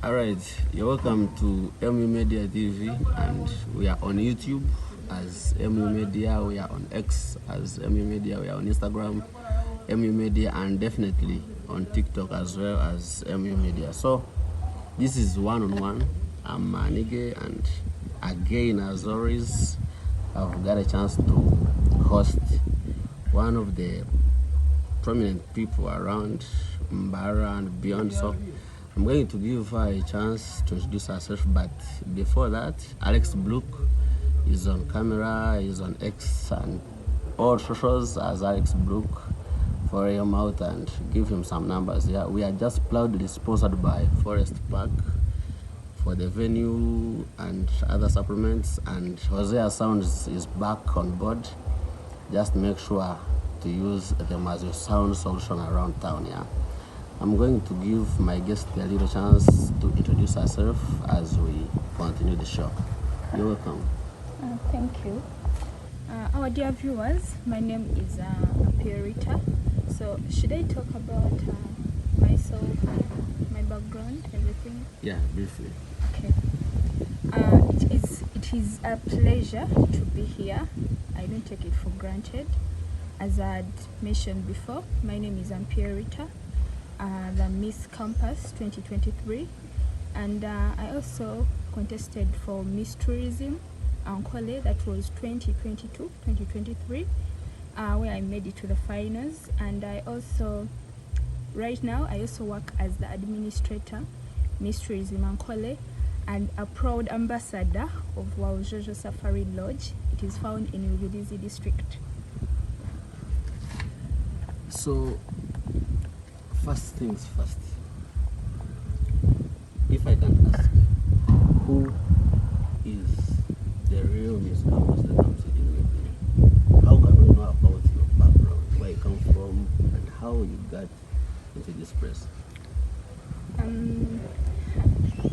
Alright, you're welcome to MU Media TV, and we are on YouTube as MU Media, we are on X as MU Media, we are on Instagram, MU Media, and definitely on TikTok as well as MU Media. So, this is one-on-one. I'm Manige, and again, as always, I've got a chance to host one of the prominent people around Mbara and beyond. So I'm going to give her a chance to introduce herself, but before that, Alex Bluk is on camera, is on X and all socials as Alex Bluk. For him out and give him some numbers. Yeah, we are just proudly sponsored by Forest Park for the venue and other supplements, and Hosea Sounds is back on board. Just make sure to use them as your sound solution around town. Yeah, I'm going to give my guest a little chance to introduce herself as we continue the show. You're welcome. Thank you. Our dear viewers, my name is Pierita. So should I talk about myself, my background, everything? Yeah, briefly. Okay. It is a pleasure to be here. I don't take it for granted. As I had mentioned before, my name is Pierita, the Miss Campus 2023, and I also contested for Miss Tourism Ankwale, that was 2022-2023, where I made it to the finals. And right now I also work as the administrator, Miss Tourism Ankwale, and a proud ambassador of Waujojo Safari Lodge. It is found in Rubirizi district. So, first things first, if I can ask, who is the real Miss Campus that comes in your opinion? How can we know about your background, where you come from, and how you got into this press?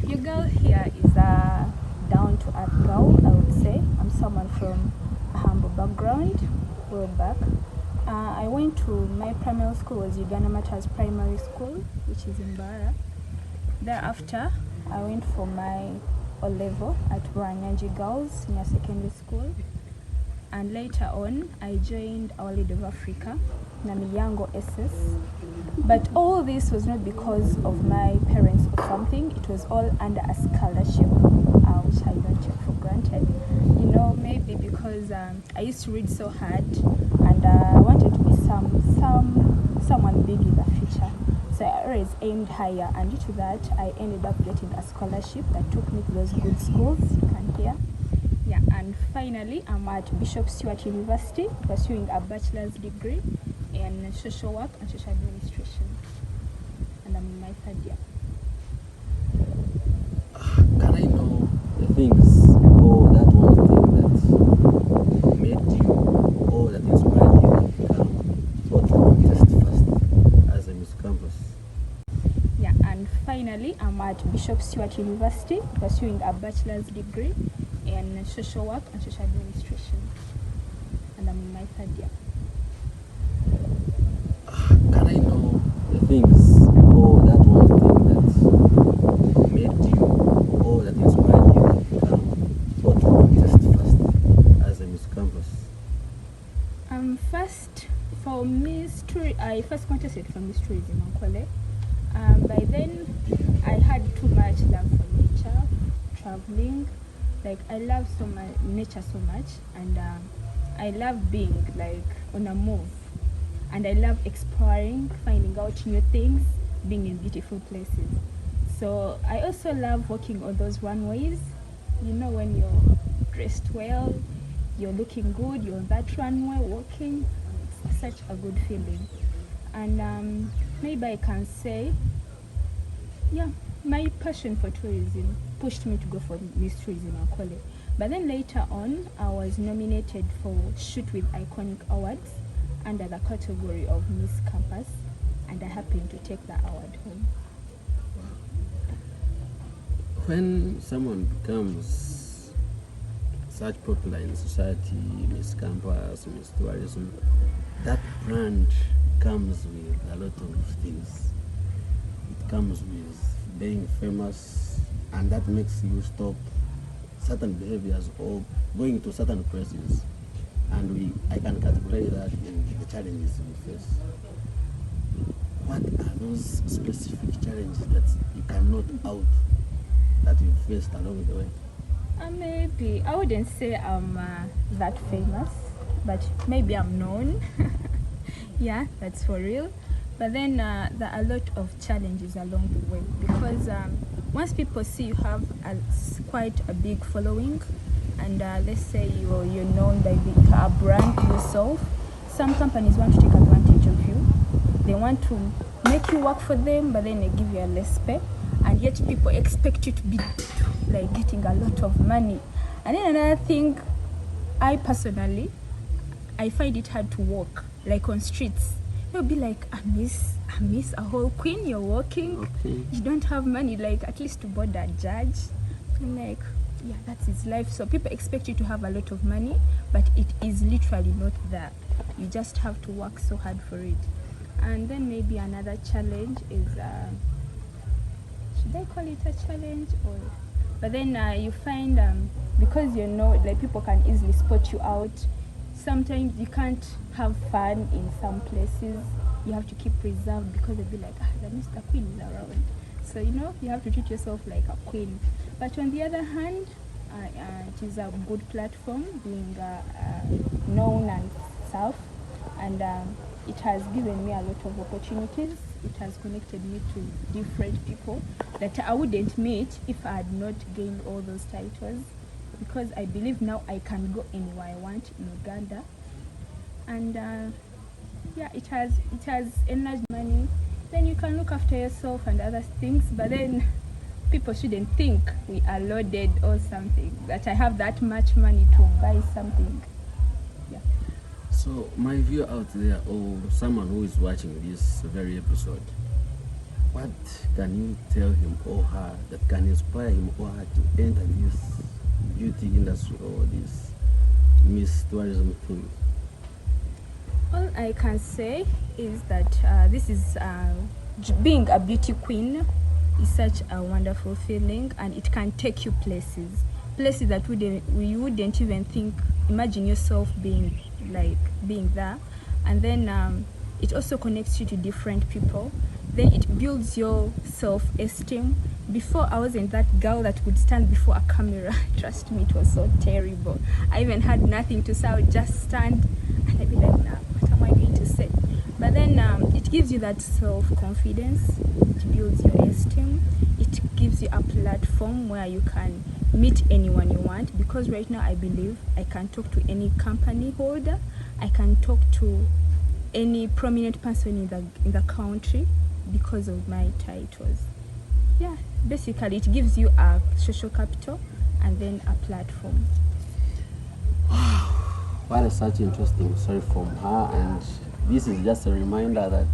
Your girl here is a down-to-earth girl, I would say. I'm someone from a humble background, way back. I went to my primary school, was Uganda Matters Primary School, which is in Bara. Thereafter, I went for my O-level at Buranyanji Girls Senior Secondary School. And later on, I joined Our Lady of Africa, Namiyango SS. But all this was not because of my parents or something. It was all under a scholarship, which I don't take for granted. You know, maybe because I used to read so hard, and I wanted to be someone big in the future. So I always aimed higher, and due to that, I ended up getting a scholarship that took me to those good schools you can hear. Yeah, and finally, I'm at Bishop Stewart University pursuing a bachelor's degree in social work and social administration, and I'm in my third year. Can I know the things, or that one thing that made you, or that inspired you to become what contest first as a Miss Campus? Yeah, and finally, I'm at Bishop Stewart University pursuing a bachelor's degree in social work and social administration, and I'm in my third year. Can I know the things, or that one thing that made you, or that inspired you to become what contest first as a Miss Campus? First, for Miss Tourism, I first contested for Miss Tourism Ankwale. By then, I had too much love for nature, traveling. Like, I love nature so much, and I love being like on a move, and I love exploring, finding out new things, being in beautiful places. So I also love walking on those runways. You know, when you're dressed well, you're looking good, you're on that runway walking. It's such a good feeling. And maybe I can say, yeah, my passion for tourism pushed me to go for Miss Tourism Ankwale. But then later on, I was nominated for Shoot with Iconic Awards under the category of Miss Campus, and I happened to take the award home. When someone becomes such popular in society, Miss Campus, Miss Tourism, that brand comes with a lot of things. It comes with being famous, and that makes you stop certain behaviors or going to certain places. And I can categorize that in the challenges we face. What are those specific challenges that you cannot out that you faced along the way? Maybe I wouldn't say I'm that famous, but maybe I'm known. Yeah, that's for real. But then there are a lot of challenges along the way, because once people see you have quite a big following, and let's say you're known by a brand yourself, some companies want to take advantage of you. They want to make you work for them, but then they give you a less pay, and yet people expect you to be like getting a lot of money. And then another thing, I personally find it hard to walk like on streets. You'll be like, I miss a whole queen. You're walking, Okay. you don't have money, like at least to board a judge. I'm like, yeah, that's his life. So people expect you to have a lot of money, but it is literally not there. You just have to work so hard for it. And then maybe another challenge is, should I call it a challenge or? But then you find because you know, like people can easily spot you out. Sometimes you can't have fun in some places. You have to keep reserved because they'll be like, the Mr. Queen is around. So you know, you have to treat yourself like a queen. But on the other hand, it is a good platform, being known and stuff, and it has given me a lot of opportunities. It has connected me to different people that I wouldn't meet if I had not gained all those titles, because I believe now I can go anywhere I want in Uganda. And yeah, it has enlarged money. Then you can look after yourself and other things, but then people shouldn't think we are loaded or something, that I have that much money to buy something. Yeah. So my viewer out there, or someone who is watching this very episode, what can you tell him or her that can inspire him or her to enter this beauty industry or this Miss Tourism thing? All I can say is that this is being a beauty queen is such a wonderful feeling, and it can take you places that we wouldn't even think. Imagine yourself being there, and then it also connects you to different people. Then it builds your self-esteem. Before, I wasn't that girl that could stand before a camera. Trust me, it was so terrible. I even had nothing to say. I would just stand and I'd be like, nah, what am I going to say? But then it gives you that self-confidence. It builds your esteem. It gives you a platform where you can meet anyone you want, because right now I believe I can talk to any company holder. I can talk to any prominent person in the country because of my titles. Yeah, basically it gives you a social capital and then a platform. What a such interesting story from her, and this is just a reminder that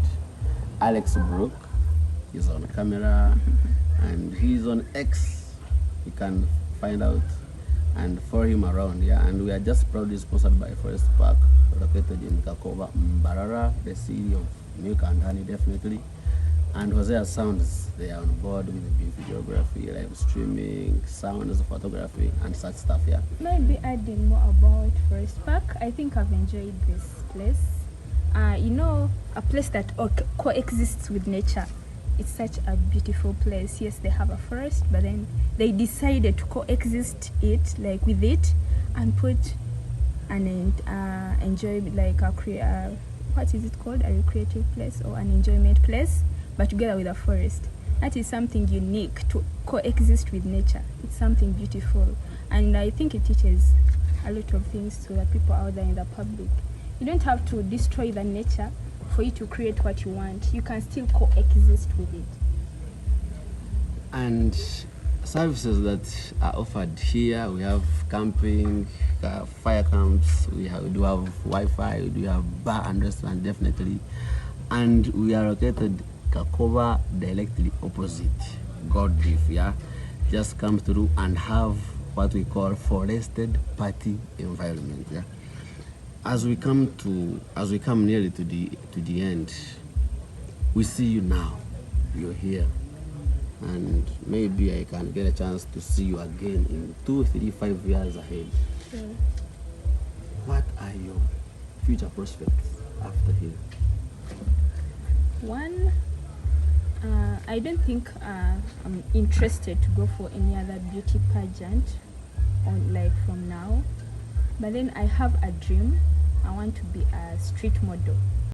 Alex Brooke is on camera and he's on X. You can find out and follow him around, yeah. And we are just proudly sponsored by Forest Park, located in Kakova, Mbarara, the city of milk and honey, definitely. And Hosea Sounds, they are on board with the videography, live streaming, sounds, photography, and such stuff, yeah. Maybe adding more about Forest Park. I think I've enjoyed this place. You know, a place that coexists with nature. It's such a beautiful place. Yes, they have a forest, but then they decided to coexist with it and put an enjoy, like what is it called? A recreative place or an enjoyment place, but together with a forest. That is something unique, to coexist with nature. It's something beautiful, and I think it teaches a lot of things to the people out there in the public. You don't have to destroy the nature for you to create what you want. You can still coexist with it. And services that are offered here, we have camping, fire camps, we do have Wi-Fi, we do have bar and restaurant, definitely. And we are located Kakova, directly opposite God Reef, yeah. Just come through and have what we call forested party environment, yeah. As we come nearly to the end, we see you now. You're here. and maybe I can get a chance to see you again in 2, 3, 5 years ahead. Sure. What are your future prospects after here? One, I don't think I'm interested to go for any other beauty pageant on like from now. But then I have a dream. I want to be a street model.